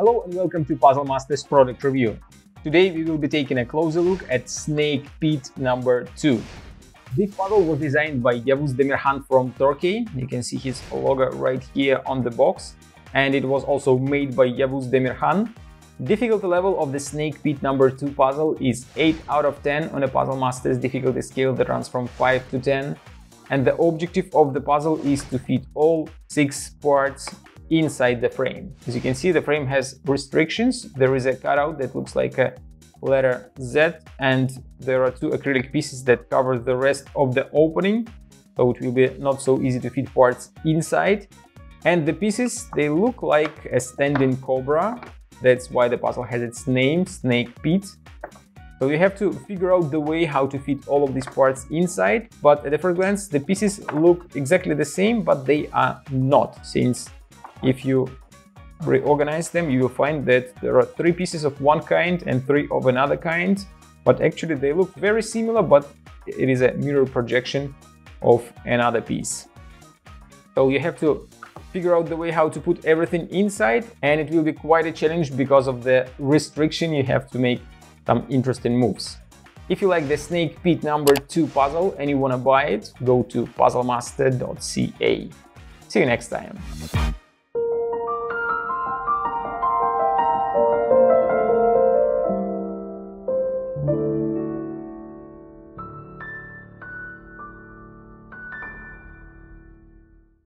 Hello and welcome to Puzzle Masters product review. Today we will be taking a closer look at Snake Pit number 2. This puzzle was designed by Yavuz Demirhan from Turkey. You can see his logo right here on the box. And it was also made by Yavuz Demirhan. Difficulty level of the Snake Pit number 2 puzzle is 8 out of 10 on a Puzzle Masters difficulty scale that runs from 5 to 10. And the objective of the puzzle is to fit all 6 parts inside the frame. As you can see, the frame has restrictions. There is a cutout that looks like a letter Z, and there are 2 acrylic pieces that cover the rest of the opening, so it will be not so easy to fit parts inside. And the pieces, they look like a standing cobra. That's why the puzzle has its name, Snake Pit. So you have to figure out the way how to fit all of these parts inside, but at a first glance the pieces look exactly the same, but they are not, since if you reorganize them, you will find that there are 3 pieces of one kind and 3 of another kind, but actually they look very similar, but it is a mirror projection of another piece. So you have to figure out the way how to put everything inside, and it will be quite a challenge because of the restriction. You have to make some interesting moves. If you like the Snake Pit number 2 puzzle and you want to buy it, go to puzzlemaster.ca. See you next time.